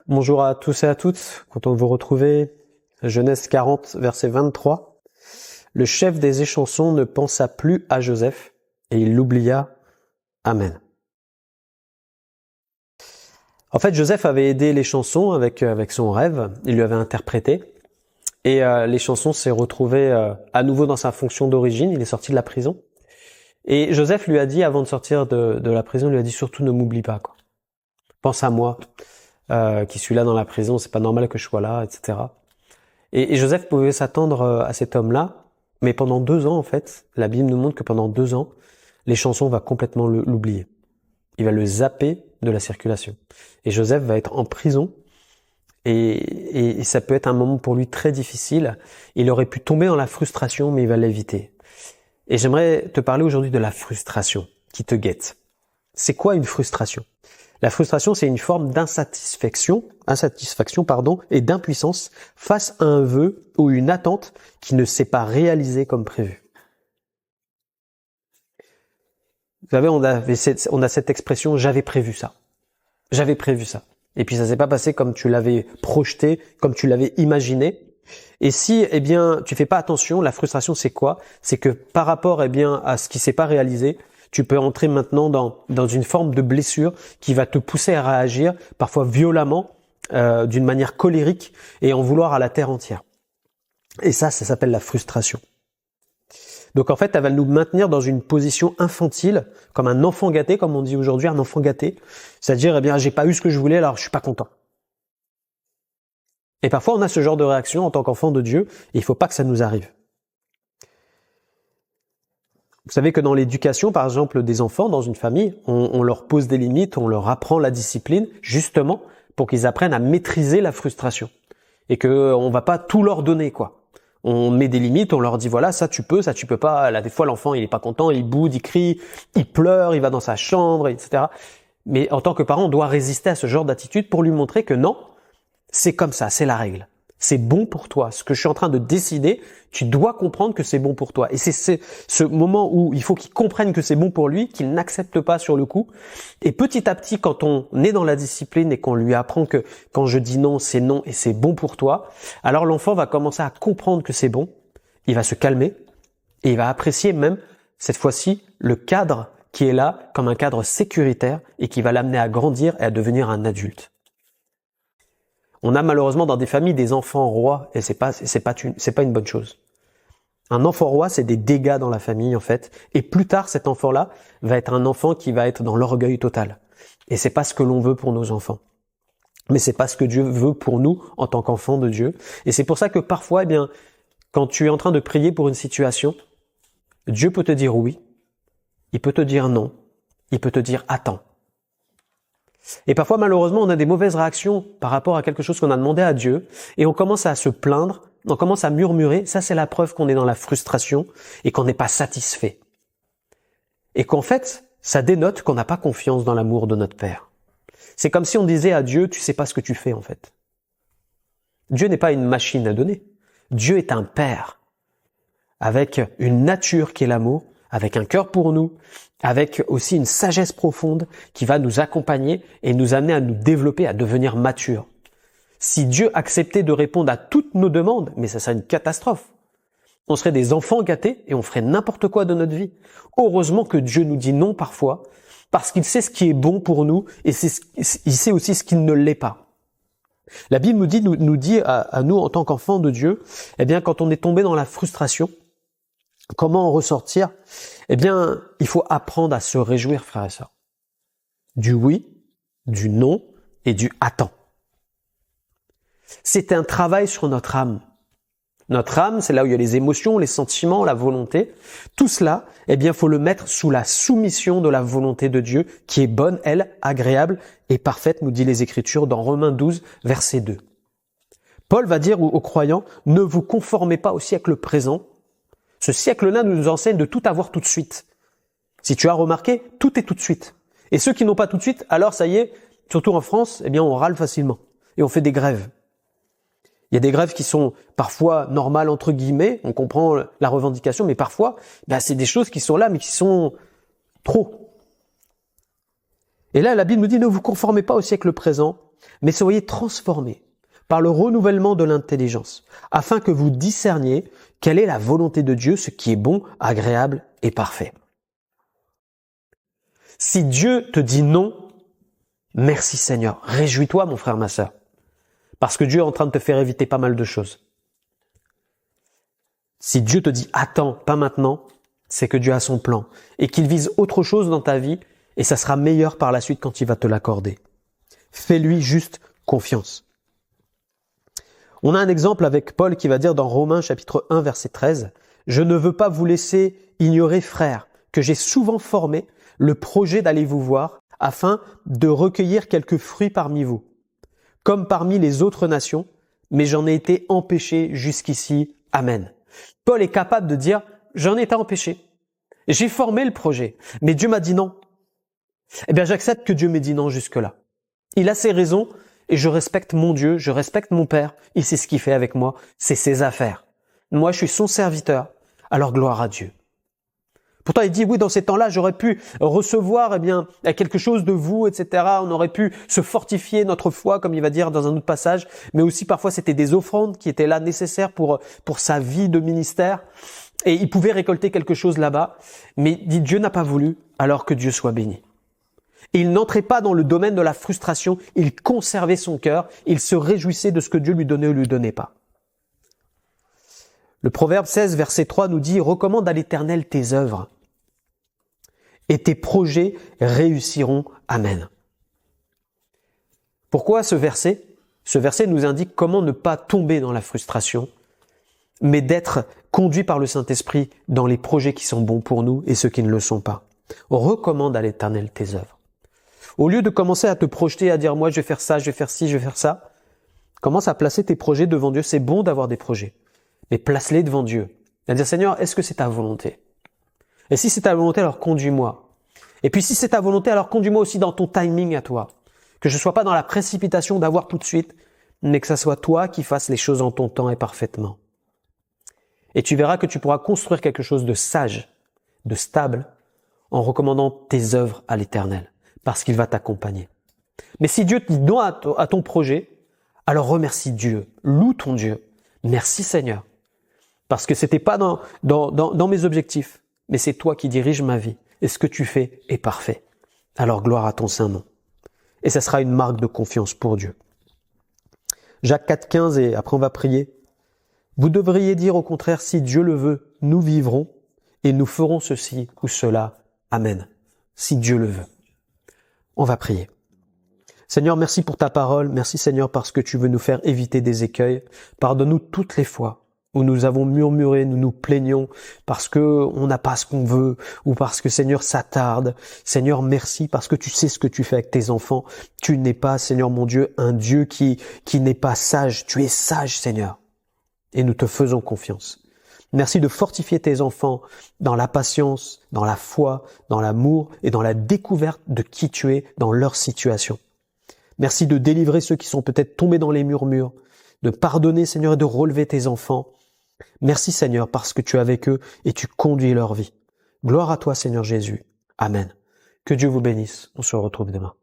Bonjour à tous et à toutes. Content de vous retrouver. Genèse 40, verset 23. Le chef des échansons ne pensa plus à Joseph et il l'oublia. Amen. En fait, Joseph avait aidé les chansons avec son rêve. Il lui avait interprété. Et les chansons s'est retrouvé à nouveau dans sa fonction d'origine. Il est sorti de la prison. Et Joseph lui a dit, avant de sortir de la prison, il lui a dit surtout ne m'oublie pas, quoi. Pense à moi, qui suis là dans la prison, c'est pas normal que je sois là, etc. Et Joseph pouvait s'attendre à cet homme-là, mais pendant 2 ans, en fait, la Bible nous montre que pendant 2 ans, les chansons vont complètement l'oublier. Il va le zapper de la circulation. Et Joseph va être en prison, et ça peut être un moment pour lui très difficile. Il aurait pu tomber dans la frustration, mais il va l'éviter. Et j'aimerais te parler aujourd'hui de la frustration qui te guette. C'est quoi une frustration ? La frustration, c'est une forme insatisfaction, et d'impuissance face à un vœu ou une attente qui ne s'est pas réalisée comme prévu. Vous savez, on a cette expression « j'avais prévu ça ». J'avais prévu ça. Et puis ça s'est pas passé comme tu l'avais projeté, comme tu l'avais imaginé. Et si, tu fais pas attention, la frustration, c'est quoi ? C'est que par rapport, à ce qui s'est pas réalisé, tu peux entrer maintenant dans une forme de blessure qui va te pousser à réagir, parfois violemment, d'une manière colérique et en vouloir à la terre entière. Et ça s'appelle la frustration. Donc en fait, elle va nous maintenir dans une position infantile, comme un enfant gâté, comme on dit aujourd'hui, un enfant gâté. C'est-à-dire, j'ai pas eu ce que je voulais, alors je suis pas content. Et parfois, on a ce genre de réaction en tant qu'enfant de Dieu, et il faut pas que ça nous arrive. Vous savez que dans l'éducation, par exemple, des enfants dans une famille, on leur pose des limites, on leur apprend la discipline, justement, pour qu'ils apprennent à maîtriser la frustration. Et qu'on va pas tout leur donner, quoi. On met des limites, on leur dit, voilà, ça tu peux pas. Là, des fois, l'enfant, il est pas content, il boude, il crie, il pleure, il va dans sa chambre, etc. Mais en tant que parent, on doit résister à ce genre d'attitude pour lui montrer que non, c'est comme ça, c'est la règle. C'est bon pour toi. Ce que je suis en train de décider, tu dois comprendre que c'est bon pour toi. Et c'est ce moment où il faut qu'il comprenne que c'est bon pour lui, qu'il n'accepte pas sur le coup. Et petit à petit, quand on est dans la discipline et qu'on lui apprend que quand je dis non, c'est non et c'est bon pour toi, alors l'enfant va commencer à comprendre que c'est bon, il va se calmer et il va apprécier même, cette fois-ci, le cadre qui est là comme un cadre sécuritaire et qui va l'amener à grandir et à devenir un adulte. On a malheureusement dans des familles des enfants rois et c'est pas une bonne chose. Un enfant roi, c'est des dégâts dans la famille en fait, et plus tard cet enfant-là va être un enfant qui va être dans l'orgueil total. Et c'est pas ce que l'on veut pour nos enfants. Mais c'est pas ce que Dieu veut pour nous en tant qu'enfants de Dieu. Et c'est pour ça que parfois, quand tu es en train de prier pour une situation, Dieu peut te dire oui, il peut te dire non, il peut te dire attends. Et parfois, malheureusement, on a des mauvaises réactions par rapport à quelque chose qu'on a demandé à Dieu et on commence à se plaindre, on commence à murmurer. Ça, c'est la preuve qu'on est dans la frustration et qu'on n'est pas satisfait. Et qu'en fait, ça dénote qu'on n'a pas confiance dans l'amour de notre Père. C'est comme si on disait à Dieu, tu sais pas ce que tu fais en fait. Dieu n'est pas une machine à donner. Dieu est un Père avec une nature qui est l'amour, avec un cœur pour nous, avec aussi une sagesse profonde qui va nous accompagner et nous amener à nous développer, à devenir matures. Si Dieu acceptait de répondre à toutes nos demandes, mais ça serait une catastrophe. On serait des enfants gâtés et on ferait n'importe quoi de notre vie. Heureusement que Dieu nous dit non parfois, parce qu'il sait ce qui est bon pour nous et il sait aussi ce qui ne l'est pas. La Bible nous dit à nous en tant qu'enfants de Dieu, quand on est tombé dans la frustration, comment en ressortir ? Il faut apprendre à se réjouir, frères et sœurs. Du oui, du non et du attends. C'est un travail sur notre âme. Notre âme, c'est là où il y a les émotions, les sentiments, la volonté. Tout cela, faut le mettre sous la soumission de la volonté de Dieu, qui est bonne, elle, agréable et parfaite, nous dit les Écritures dans Romains 12, verset 2. Paul va dire aux croyants, ne vous conformez pas au siècle présent. Ce siècle-là nous enseigne de tout avoir tout de suite. Si tu as remarqué, tout est tout de suite. Et ceux qui n'ont pas tout de suite, alors ça y est, surtout en France, on râle facilement. Et on fait des grèves. Il y a des grèves qui sont parfois normales, entre guillemets, on comprend la revendication, mais parfois, c'est des choses qui sont là, mais qui sont trop. Et là, la Bible nous dit, ne vous conformez pas au siècle présent, mais soyez transformés par le renouvellement de l'intelligence, afin que vous discerniez quelle est la volonté de Dieu, ce qui est bon, agréable et parfait. Si Dieu te dit non, merci Seigneur. Réjouis-toi, mon frère, ma sœur, parce que Dieu est en train de te faire éviter pas mal de choses. Si Dieu te dit attends, pas maintenant, c'est que Dieu a son plan et qu'il vise autre chose dans ta vie et ça sera meilleur par la suite quand il va te l'accorder. Fais-lui juste confiance. On a un exemple avec Paul qui va dire dans Romains chapitre 1 verset 13 « Je ne veux pas vous laisser ignorer, frères, que j'ai souvent formé le projet d'aller vous voir afin de recueillir quelques fruits parmi vous, comme parmi les autres nations, mais j'en ai été empêché jusqu'ici. Amen. » Paul est capable de dire « J'en ai été empêché. J'ai formé le projet, mais Dieu m'a dit non. » Eh bien, j'accepte que Dieu m'ait dit non jusque-là. Il a ses raisons et je respecte mon Dieu, je respecte mon Père. Il sait ce qu'il fait avec moi, c'est ses affaires. Moi, je suis son serviteur, alors gloire à Dieu. Pourtant, il dit, oui, dans ces temps-là, j'aurais pu recevoir quelque chose de vous, etc. On aurait pu se fortifier notre foi, comme il va dire dans un autre passage. Mais aussi, parfois, c'était des offrandes qui étaient là nécessaires pour sa vie de ministère. Et il pouvait récolter quelque chose là-bas. Mais dit, Dieu n'a pas voulu, alors que Dieu soit béni. Et il n'entrait pas dans le domaine de la frustration. Il conservait son cœur. Il se réjouissait de ce que Dieu lui donnait ou lui donnait pas. Le Proverbe 16, verset 3 nous dit « Recommande à l'Éternel tes œuvres, et tes projets réussiront. Amen. » Pourquoi ce verset ? Ce verset nous indique comment ne pas tomber dans la frustration, mais d'être conduit par le Saint-Esprit dans les projets qui sont bons pour nous et ceux qui ne le sont pas. Recommande à l'Éternel tes œuvres. Au lieu de commencer à te projeter, à dire « moi je vais faire ça, je vais faire ci, je vais faire ça », commence à placer tes projets devant Dieu. C'est bon d'avoir des projets, mais place-les devant Dieu. À dire « Seigneur, est-ce que c'est ta volonté ? Et si c'est ta volonté, alors conduis-moi. Et puis si c'est ta volonté, alors conduis-moi aussi dans ton timing à toi. Que je ne sois pas dans la précipitation d'avoir tout de suite, mais que ça soit toi qui fasses les choses en ton temps et parfaitement. Et tu verras que tu pourras construire quelque chose de sage, de stable, en recommandant tes œuvres à l'Éternel, parce qu'il va t'accompagner. Mais si Dieu te dit non à ton projet, alors remercie Dieu, loue ton Dieu. Merci Seigneur, parce que c'était pas dans mes objectifs, mais c'est toi qui diriges ma vie, et ce que tu fais est parfait. Alors gloire à ton saint nom. Et ça sera une marque de confiance pour Dieu. Jacques 4,15, et après on va prier. Vous devriez dire au contraire, si Dieu le veut, nous vivrons, et nous ferons ceci ou cela. Amen. Si Dieu le veut. On va prier. Seigneur, merci pour ta parole. Merci Seigneur parce que tu veux nous faire éviter des écueils. Pardonne-nous toutes les fois où nous avons murmuré, nous nous plaignons parce que on n'a pas ce qu'on veut ou parce que Seigneur ça tarde. Seigneur, merci parce que tu sais ce que tu fais avec tes enfants. Tu n'es pas, Seigneur mon Dieu, un Dieu qui n'est pas sage. Tu es sage, Seigneur. Et nous te faisons confiance. Merci de fortifier tes enfants dans la patience, dans la foi, dans l'amour et dans la découverte de qui tu es dans leur situation. Merci de délivrer ceux qui sont peut-être tombés dans les murmures, de pardonner, Seigneur, et de relever tes enfants. Merci, Seigneur, parce que tu es avec eux et tu conduis leur vie. Gloire à toi, Seigneur Jésus. Amen. Que Dieu vous bénisse. On se retrouve demain.